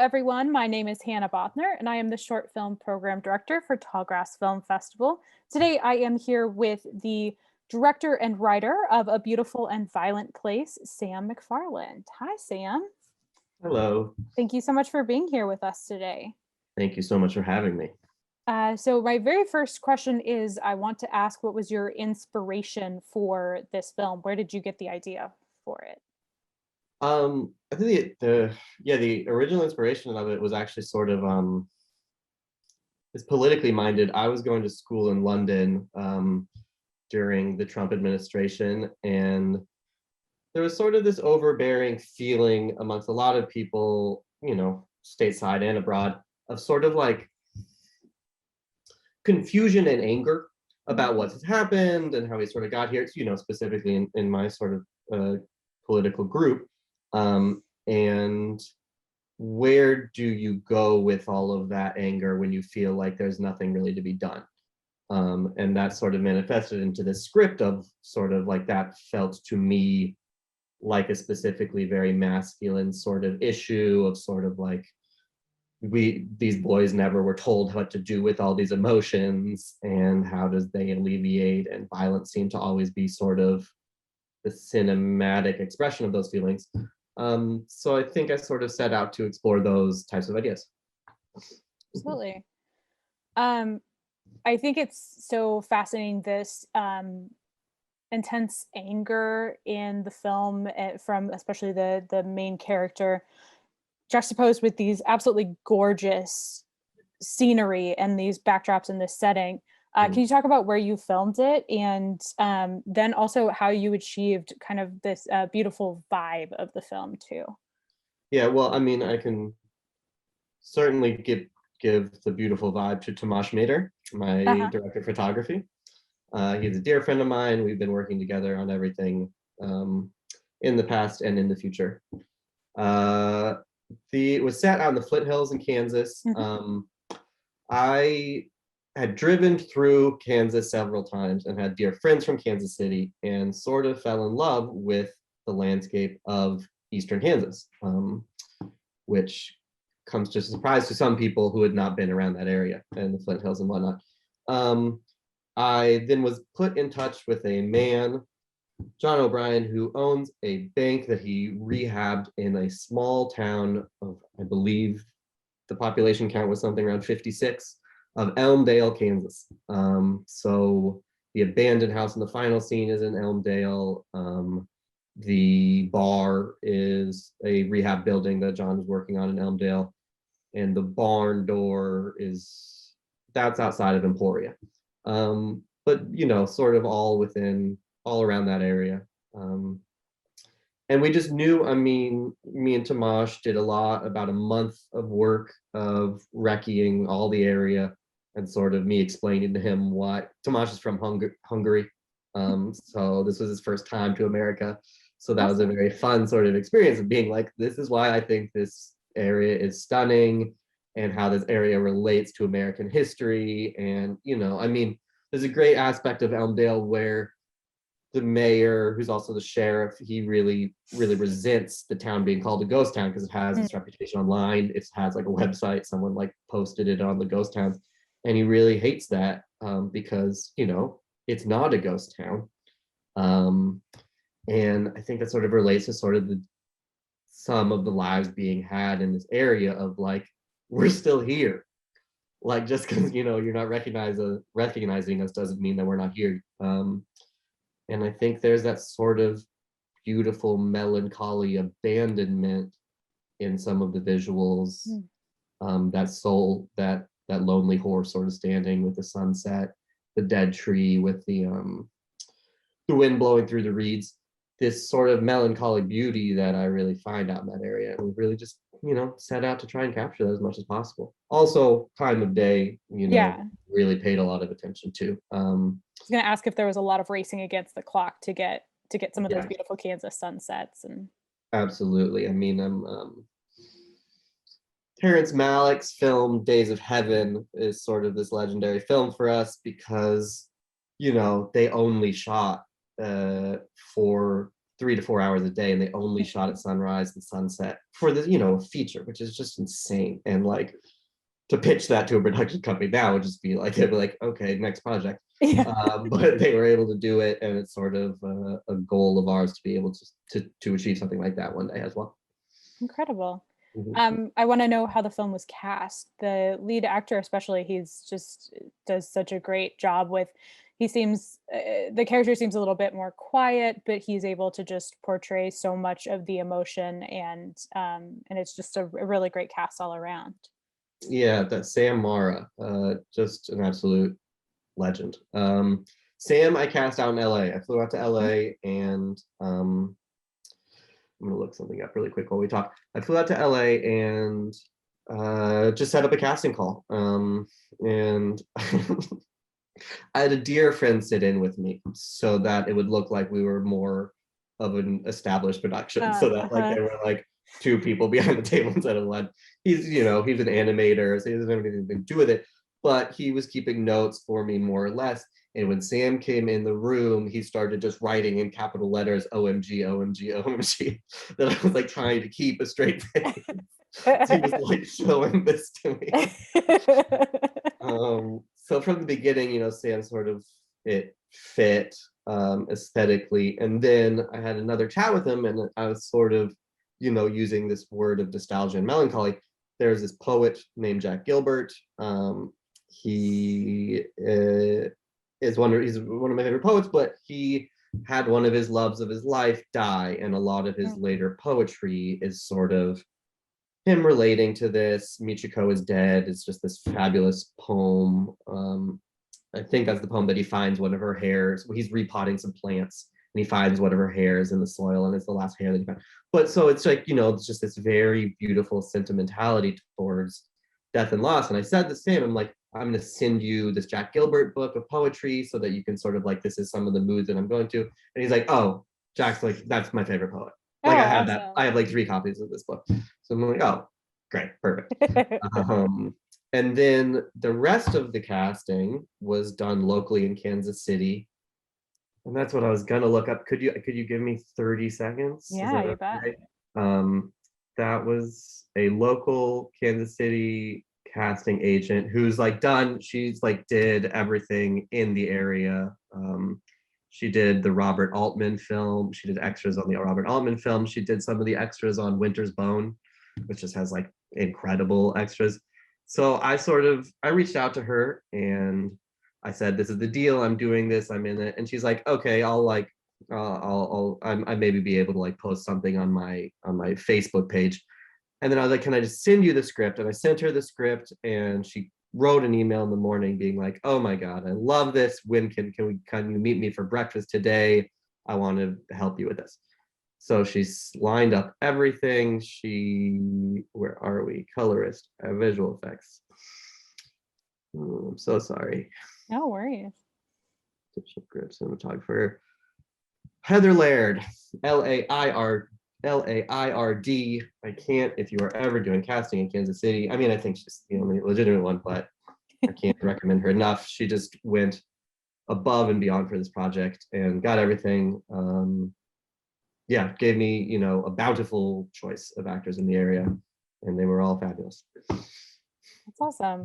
everyone. My name is Hannah Bothner, and I am the short film program director for Tallgrass Film Festival. Today, I am here with the director and writer of A Beautiful and Violent Place, Sam McFarland. Hi, Sam. Hello. Thank you so much for being here with us today. Thank you so much for having me. So my very first question is, I want to ask, what was your inspiration for this film? Where did you get the idea for it? I think the original inspiration of it was actually sort of it's politically minded. I was going to school in London during the Trump administration, and there was sort of this overbearing feeling amongst a lot of people, stateside and abroad, of sort of like confusion and anger about what has happened and how we sort of got here, specifically in my sort of political group. And where do you go with all of that anger when you feel like there's nothing really to be done? And that sort of manifested into this script of sort of like that felt to me like a specifically very masculine sort of issue of sort of like these boys never were told what to do with all these emotions, and how does they alleviate, and violence seemed to always be sort of the cinematic expression of those feelings. So I think I sort of set out to explore those types of ideas. Absolutely. I think it's so fascinating, this intense anger in the film from especially the main character, juxtaposed with these absolutely gorgeous scenery and these backdrops in this setting. Can you talk about where you filmed it, and then also how you achieved kind of this beautiful vibe of the film too? Yeah, well, I mean, I can certainly give the beautiful vibe to Tomasz Mader, my Uh-huh. director of photography. He's a dear friend of mine. We've been working together on everything in the past and in the future. It was set out in the Flint Hills in Kansas. I had driven through Kansas several times and had dear friends from Kansas City, and sort of fell in love with the landscape of Eastern Kansas, which comes to a surprise to some people who had not been around that area and the Flint Hills and whatnot. I then was put in touch with a man, John O'Brien, who owns a bank that he rehabbed in a small town of, I believe the population count was something around 56, of Elmdale, Kansas. So the abandoned house in the final scene is in Elmdale. The bar is a rehab building that John is working on in Elmdale. And the barn door that's outside of Emporia. But sort of all around that area. And we just knew, I mean, me and Tomasz did about a month of work of recceing all the area, and sort of me explaining to him what Tomasz is from Hungary. So this was his first time to America. So that was a very fun sort of experience of being like, this is why I think this area is stunning, and how this area relates to American history. And, I mean, there's a great aspect of Elmdale where the mayor, who's also the sheriff, he really, really resents the town being called a ghost town, because it has its reputation online. It has like a website, someone like posted it on the ghost towns, and he really hates that because, it's not a ghost town. And I think that sort of relates to sort of some of the lives being had in this area of like, we're still here. Like, just because, you're not recognizing us doesn't mean that we're not here. And I think there's that sort of beautiful melancholy abandonment in some of the visuals. That lonely horse sort of standing with the sunset, the dead tree with the wind blowing through the reeds. This sort of melancholy beauty that I really find out in that area. And we really just, set out to try and capture that as much as possible. Also, time of day, really paid a lot of attention to. I was going to ask if there was a lot of racing against the clock to get some of those Yeah. beautiful Kansas sunsets. And Absolutely. I mean, Terrence Malick's film Days of Heaven is sort of this legendary film for us because, they only shot for 3 to 4 hours a day, and they only shot at sunrise and sunset for the, a feature, which is just insane. And like to pitch that to a production company now would just be like, they'd be like, okay, next project. Yeah. But they were able to do it, and it's sort of a goal of ours to be able to achieve something like that one day as well. Incredible. Mhm. I want to know how the film was cast. The lead actor, especially, he's just does such a great job with. He seems the character seems a little bit more quiet, but he's able to just portray so much of the emotion, and it's just a really great cast all around. Yeah, that Sam Mara, just an absolute legend. Sam, I cast out in LA. I flew out to Mhm. LA, and I'm gonna look something up really quick while we talk. I flew out to LA and just set up a casting call. And I had a dear friend sit in with me so that it would look like we were more of an established production. So that like Uh-huh. there were like two people behind the table instead of one. He's an animator, so he doesn't have anything to do with it. But he was keeping notes for me more or less. And when Sam came in the room, he started just writing in capital letters OMG, OMG, OMG, that I was like trying to keep a straight face. So he was like showing this to me. So from the beginning, Sam sort of it fit aesthetically. And then I had another chat with him, and I was sort of, using this word of nostalgia and melancholy. There's this poet named Jack Gilbert. He he's one of my favorite poets, but he had one of his loves of his life die, and a lot of his Mm. later poetry is sort of him relating to this. Michiko is dead. It's just this fabulous poem. I think that's the poem that he finds one of her hairs. He's repotting some plants, and he finds one of her hairs in the soil, and it's the last hair that he found. But so it's like, it's just this very beautiful sentimentality towards death and loss. And I said this to him, I'm like, I'm going to send you this Jack Gilbert book of poetry so that you can sort of like, this is some of the moods that I'm going to. And he's like, oh, Jack's like, that's my favorite poet. Like Oh, I have that. I awesome. have like 3 copies of this book. So I'm like, oh, great, perfect. Um, and then the rest of the casting was done locally in Kansas City. And that's what I was gonna look up. Could you give me 30 seconds? Is Yeah, that you bet. okay? Um, that was a local Kansas City casting agent who's like done, she's like did everything in the area. She did the Robert Altman film. She did extras on the Robert Altman film. She did some of the extras on Winter's Bone, which just has like incredible extras. So I reached out to her and I said, "This is the deal. I'm doing this. I'm in it." And she's like, "Okay, I maybe be able to like post something on my Facebook page." And then I was like, "Can I just send you the script?" And I sent her the script, and she wrote an email in the morning being like, "Oh my God, I love this. When can you meet me for breakfast today? I want to help you with this." So she's lined up everything. Where are we? Colorist, visual effects. I'm so sorry. No worries. Digital grip cinematographer. Heather Laird, Laird. I can't, if you are ever doing casting in Kansas City. I mean, I think she's the only legitimate one, but I can't recommend her enough. She just went above and beyond for this project and got everything. Yeah, gave me, a bountiful choice of actors in the area, and they were all fabulous. That's awesome.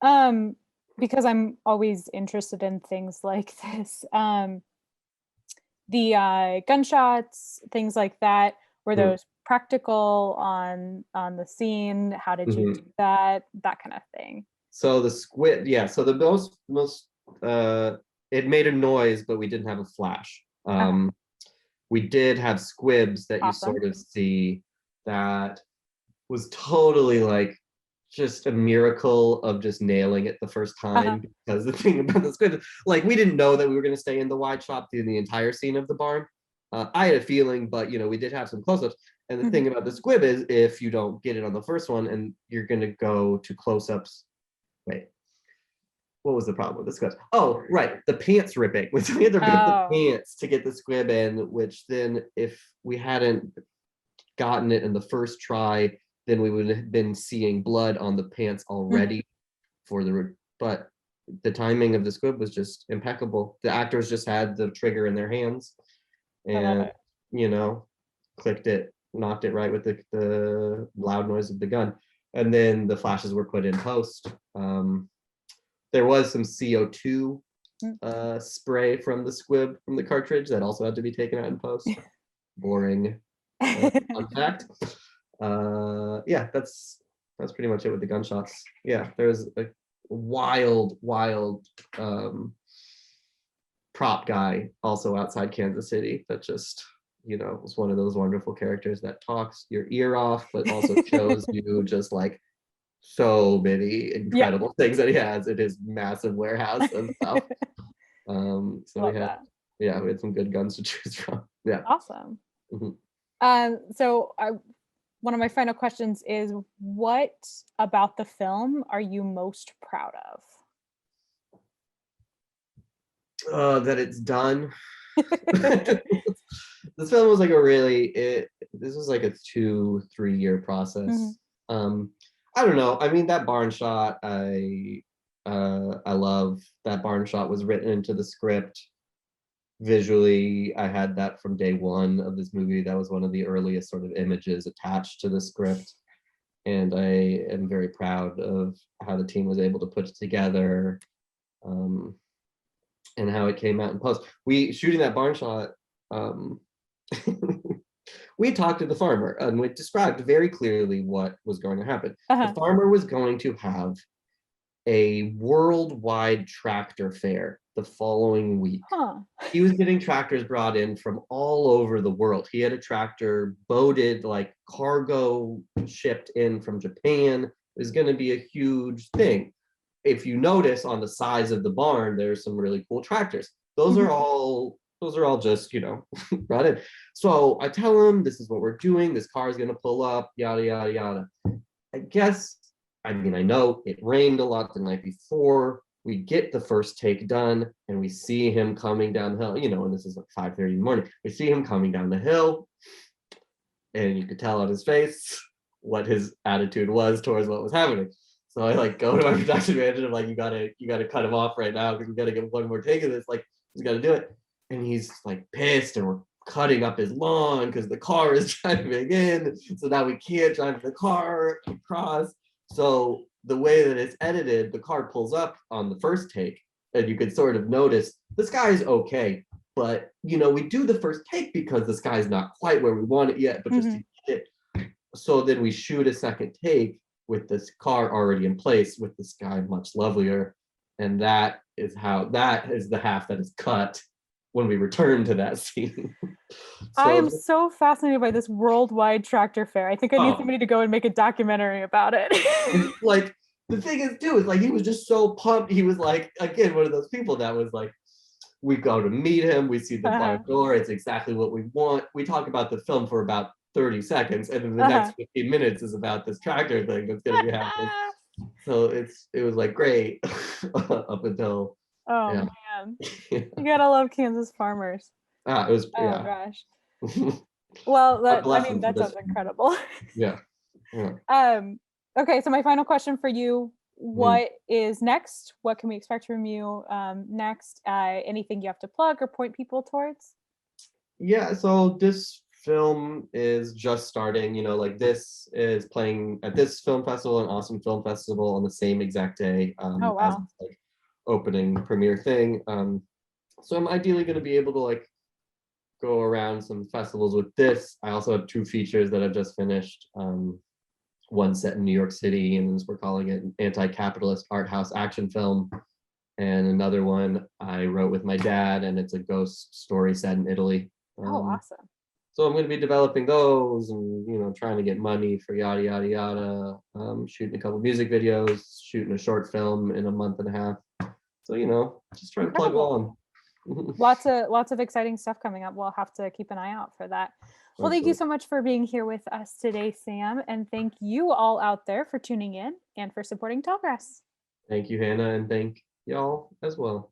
Um, because I'm always interested in things like this. The gunshots, things like that, were Mhm. those practical on the scene? How did you do Mhm. that? That kind of thing. So the squid, yeah. So the most uh, it made a noise, but we didn't have a flash. Uh-huh. We did have squibs that you Awesome. sort of see that was totally like just a miracle of just nailing it the first Uh-huh. time. Because the thing about the squib, like we didn't know that we were going to stay in the wide shot through the entire scene of the barn. I had a feeling, but we did have some close-ups. And the Mhm. thing about the squib is, if you don't get it on the first one, and you're going to go to close-ups. Wait, what was the problem with the squibs? Oh, right, the pants ripping. We had to rip the Oh. pants to get the squib in, which then if we hadn't gotten it in the first try, then we would have been seeing blood on the pants Mhm. already but the timing of the squib was just impeccable. The actors just had the trigger in their hands, I love and it. clicked it, knocked it right with the loud noise of the gun. And then the flashes were put in post. There was some CO2 spray from the squib from the cartridge that also had to be taken out in post. Boring fun fact. Yeah, that's pretty much it with the gunshots. Yeah, there was a wild prop guy also outside Kansas City that just was one of those wonderful characters that talks your ear off, but also shows you just like so many incredible things that he has in his massive warehouse and stuff. So Love that. we had some good guns to choose from. Yeah. Awesome. Mhm. So one of my final questions is, what about the film are you most proud of? That it's done. This film was like this was like a 2-3 year process. I don't know. I mean, that barn shot, I love that barn shot was written into the script. Visually, I had that from day one of this movie. That was one of the earliest sort of images attached to the script. And I am very proud of how the team was able to put it together, and how it came out in post. We shooting that barn shot, we talked to the farmer and we described very clearly what was going to happen. The farmer was going to have a worldwide tractor fair the following week. He was getting tractors brought in from all over the world. He had a tractor boated, like cargo shipped in from Japan. It was going to be a huge thing. If you notice on the size of the barn, there's some really cool tractors. Those are all just, brought in. So I tell him, this is what we're doing. This car is going to pull up, yada, yada, yada. I know it rained a lot the night before. We get the first take done and we see him coming down the hill, and this is like 5:30 in the morning. We see him coming down the hill and you could tell on his face what his attitude was towards what was happening. So I like go to my production manager. I'm like, you gotta cut him off right now because we gotta get one more take of this. Like, he's gotta do it. And he's like pissed, and we're cutting up his lawn because the car is driving in. So now we can't drive the car across. So the way that it's edited, the car pulls up on the first take, and you could sort of notice the sky is okay. But we do the first take because the sky is not quite where we want it yet, but just to get it. So then we shoot a second take with this car already in place, with the sky much lovelier. And that is the half that is cut when we return to that scene. I am so fascinated by this worldwide tractor fair. I think I need somebody to go and make a documentary about it. Like, the thing is too, is like, he was just so pumped. He was like, again, one of those people that was like, we go to meet him, we see the barn door, it's exactly what we want. We talk about the film for about 30 seconds, and then the next 15 minutes is about this tractor thing that's going to be happening. So it was like great up until man, you gotta love Kansas farmers. It was gosh. Well, that sounds incredible. Yeah. Okay, so my final question for you: what is next? What can we expect from you next? Anything you have to plug or point people towards? Yeah, so this film is just starting. This is playing at this film festival and Awesome Film Festival on the same exact day as like opening premiere thing. So I'm ideally going to be able to like go around some festivals with this. I also have 2 features that I've just finished. One set in New York City, and we're calling it an anti-capitalist art house action film. And another one I wrote with my dad, and it's a ghost story set in Italy. Awesome. So I'm going to be developing those and, trying to get money for yada, yada, yada. Shooting a couple music videos, shooting a short film in a month and a half. So, just trying to plug along. Lots of exciting stuff coming up. We'll have to keep an eye out for that. Well, thank you so much for being here with us today, Sam. And thank you all out there for tuning in and for supporting Tallgrass. Thank you, Hannah, and thank y'all as well.